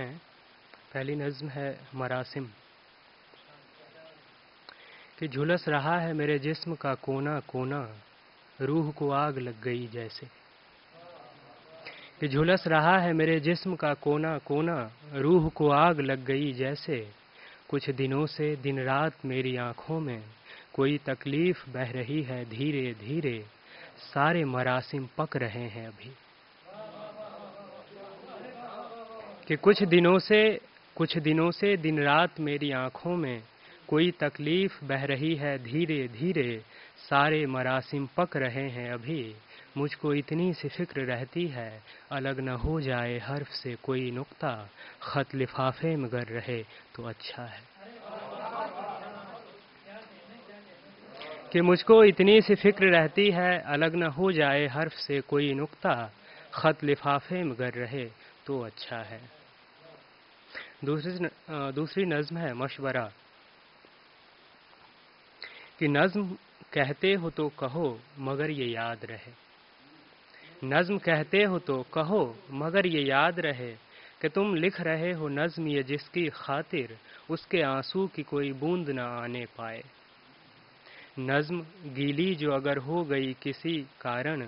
ہیں۔ پہلی نظم ہے مراسم کہ جھلس رہا ہے میرے جسم کا کونا کونا، روح کو آگ لگ گئی جیسے۔ کہ جھلس رہا ہے میرے جسم کا کونا کونا، روح کو آگ لگ گئی جیسے۔ کچھ دنوں سے دن رات میری آنکھوں میں کوئی تکلیف بہہ رہی ہے دھیرے دھیرے، سارے مراسم پک رہے ہیں ابھی۔ کہ کچھ دنوں سے دن رات میری آنکھوں میں کوئی تکلیف بہہ رہی ہے دھیرے دھیرے، سارے مراسم پک رہے ہیں ابھی۔ مجھ کو اتنی سی فکر رہتی ہے الگ نہ ہو جائے حرف سے کوئی نقطہ، خط لفافے میں گر رہے تو اچھا ہے۔ کہ مجھ کو اتنی سی فکر رہتی ہے الگ نہ ہو جائے حرف سے کوئی نقطہ، خط لفافے میں گر رہے تو اچھا ہے۔ دوسری نظم ہے مشورہ کہ نظم کہتے ہو تو کہو مگر یہ یاد رہے۔ نظم کہتے ہو تو کہو مگر یہ یاد رہے کہ تم لکھ رہے ہو نظم یہ جس کی خاطر اس کے آنسو کی کوئی بوند نہ آنے پائے۔ نظم گیلی جو اگر ہو گئی کسی کارن،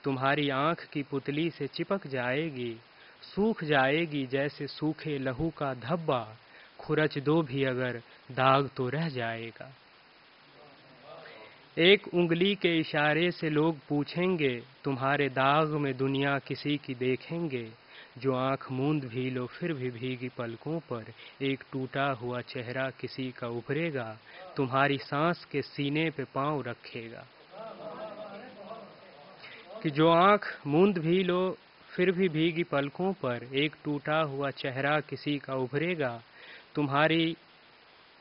تمہاری آنکھ کی پتلی سے چپک جائے گی، سوکھ جائے گی جیسے سوکھے لہو کا دھبا، کھرچ دو بھی اگر داغ تو رہ جائے گا۔ ایک انگلی کے اشارے سے لوگ پوچھیں گے تمہارے داغ میں دنیا کسی کی دیکھیں گے، جو آنکھ موند بھی لو پھر بھی بھیگی پلکوں پر ایک ٹوٹا ہوا چہرہ کسی کا ابھرے گا، تمہاری سانس کے سینے پہ پاؤں رکھے گا۔ کہ جو آنکھ موند بھی لو پھر بھی بھیگی پلکوں پر ایک ٹوٹا ہوا چہرہ کسی کا ابھرے گا، تمہاری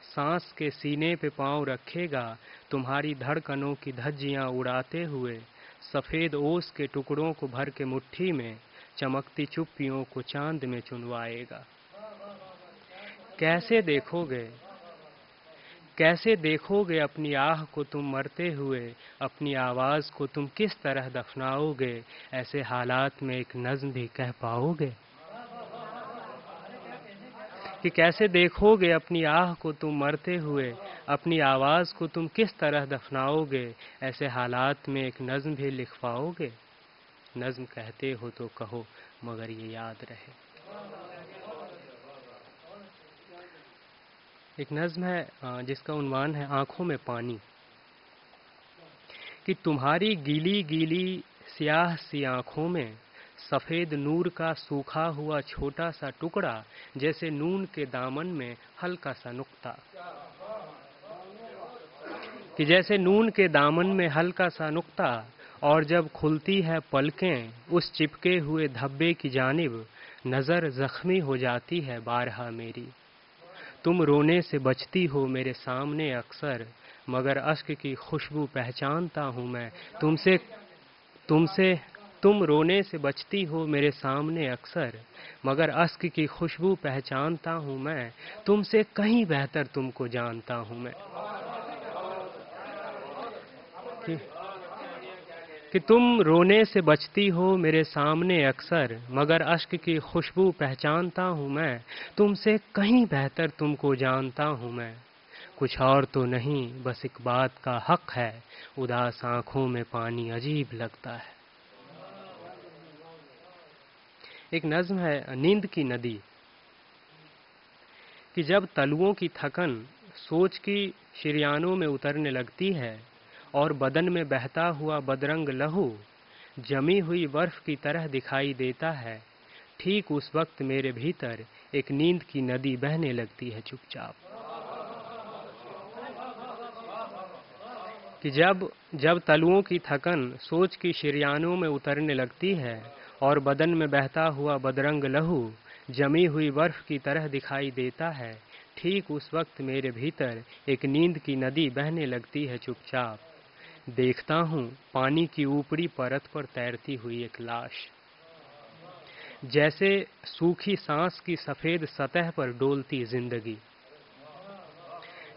سانس کے سینے پہ پاؤں رکھے گا، تمہاری دھڑکنوں کی دھجیاں اڑاتے ہوئے سفید اوس کے ٹکڑوں کو بھر کے مٹھی میں چمکتی چپیوں کو چاند میں چنوائے گا۔ کیسے دیکھو گے اپنی آہ کو تم مرتے ہوئے، اپنی آواز کو تم کس طرح دفناؤ گے، ایسے حالات میں ایک نظم بھی کہہ پاؤ گے؟ کہ کیسے دیکھو گے اپنی آہ کو تم مرتے ہوئے، اپنی آواز کو تم کس طرح دفناؤ گے، ایسے حالات میں ایک نظم بھی لکھ پاؤ گے؟ نظم کہتے ہو تو کہو مگر یہ یاد رہے۔ ایک نظم ہے جس کا عنوان ہے آنکھوں میں پانی کہ تمہاری گیلی گیلی سیاہ سی آنکھوں میں سفید نور کا سوکھا ہوا چھوٹا سا ٹکڑا، جیسے نون کے دامن میں ہلکا سا نقطہ، کہ جیسے نون کے دامن میں ہلکا سا نقطہ، اور جب کھلتی ہے پلکیں اس چپکے ہوئے دھبے کی جانب، نظر زخمی ہو جاتی ہے بارہا میری۔ تم رونے سے بچتی ہو میرے سامنے اکثر، مگر اشک کی خوشبو پہچانتا ہوں میں تم رونے سے بچتی ہو میرے سامنے اکثر، مگر اشک کی خوشبو پہچانتا ہوں میں، تم سے کہیں بہتر تم کو جانتا ہوں میں۔ کہ تم رونے سے بچتی ہو میرے سامنے اکثر، مگر اشک کی خوشبو پہچانتا ہوں میں، تم سے کہیں بہتر تم کو جانتا ہوں میں۔ کچھ اور تو نہیں بس ایک بات کا حق ہے، اداس آنکھوں میں پانی عجیب لگتا ہے۔ ایک نظم ہے نیند کی ندی کہ جب تلوؤں کی تھکن سوچ کی شریانوں میں اترنے لگتی ہے اور بدن میں بہتا ہوا بدرنگ لہو جمی ہوئی برف کی طرح دکھائی دیتا ہے، ٹھیک اس وقت میرے بھیتر ایک نیند کی ندی بہنے لگتی ہے چپ چاپ۔ کہ جب تلوؤں کی تھکن سوچ کی شریانوں میں اترنے لگتی ہے اور بدن میں بہتا ہوا بدرنگ لہو جمی ہوئی برف کی طرح دکھائی دیتا ہے، ٹھیک اس وقت میرے بھیتر ایک نیند کی ندی بہنے لگتی ہے چپ چاپ۔ دیکھتا ہوں پانی کی اوپری پرت پر تیرتی ہوئی ایک لاش، جیسے سوکھی سانس کی سفید سطح پر ڈولتی زندگی،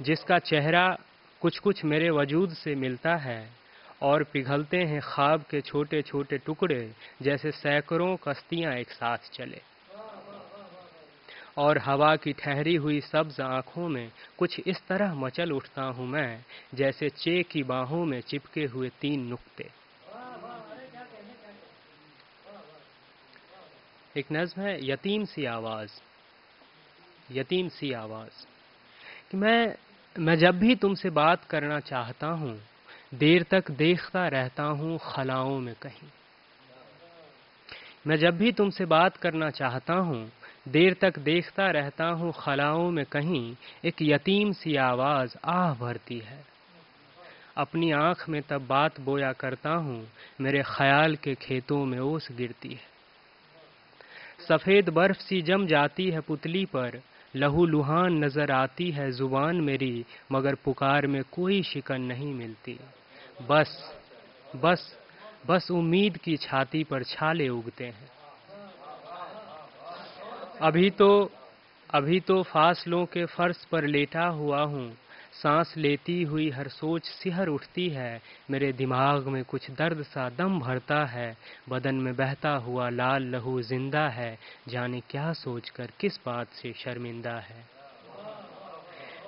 جس کا چہرہ کچھ میرے وجود سے ملتا ہے اور پگھلتے ہیں خواب کے چھوٹے چھوٹے ٹکڑے، جیسے سینکڑوں کشتیاں ایک ساتھ چلے۔ اور ہوا کی ٹھہری ہوئی سبز آنکھوں میں کچھ اس طرح مچل اٹھتا ہوں میں جیسے چے کی باہوں میں چپکے ہوئے 3 نقطے۔ ایک نظم ہے یتیم سی آواز۔ یتیم سی آواز کہ میں جب بھی تم سے بات کرنا چاہتا ہوں دیر تک دیکھتا رہتا ہوں خلاؤں میں کہیں۔ میں جب بھی تم سے بات کرنا چاہتا ہوں دیر تک دیکھتا رہتا ہوں خلاؤں میں کہیں ایک یتیم سی آواز آہ بھرتی ہے۔ اپنی آنکھ میں تب بات بویا کرتا ہوں میرے خیال کے کھیتوں میں اوس گرتی ہے۔ سفید برف سی جم جاتی ہے پتلی پر، لہو لہان نظر آتی ہے زبان میری، مگر پکار میں کوئی شکن نہیں ملتی۔ بس بس بس امید کی چھاتی پر چھالے اگتے ہیں۔ ابھی تو فاصلوں کے فرش پر لیٹا ہوا ہوں، سانس لیتی ہوئی ہر سوچ سحر اٹھتی ہے، میرے دماغ میں کچھ درد سا دم بھرتا ہے، بدن میں بہتا ہوا لال لہو زندہ ہے، جانے کیا سوچ کر کس بات سے شرمندہ ہے۔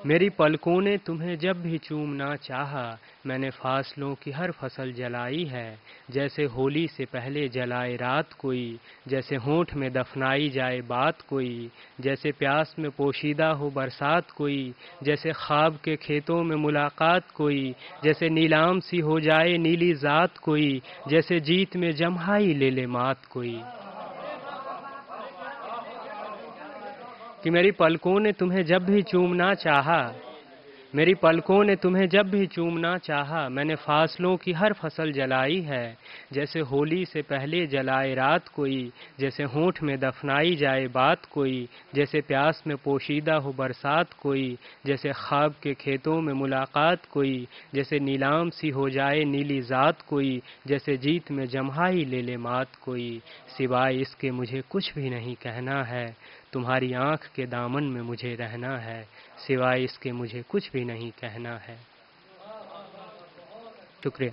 میری پلکوں نے تمہیں جب بھی چومنا چاہا، میں نے فاصلوں کی ہر فصل جلائی ہے، جیسے ہولی سے پہلے جلائے رات کوئی، جیسے ہونٹ میں دفنائی جائے بات کوئی، جیسے پیاس میں پوشیدہ ہو برسات کوئی، جیسے خواب کے کھیتوں میں ملاقات کوئی، جیسے نیلام سی ہو جائے نیلی ذات کوئی، جیسے جیت میں جمہائی لے لے مات کوئی۔ کہ میری پلکوں نے تمہیں جب بھی چومنا چاہا، میری پلکوں نے تمہیں جب بھی چومنا چاہا، میں نے فاصلوں کی ہر فصل جلائی ہے، جیسے ہولی سے پہلے جلائے رات کوئی، جیسے ہونٹ میں دفنائی جائے بات کوئی، جیسے پیاس میں پوشیدہ ہو برسات کوئی، جیسے خواب کے کھیتوں میں ملاقات کوئی، جیسے نیلام سی ہو جائے نیلی ذات کوئی، جیسے جیت میں جمہائی لے لے مات کوئی، سوائے اس کے مجھے کچھ بھی نہیں کہنا ہے، تمہاری آنکھ کے دامن میں مجھے رہنا ہے، سوائے اس کے مجھے کچھ بھی نہیں کہنا ہے۔ شکریہ۔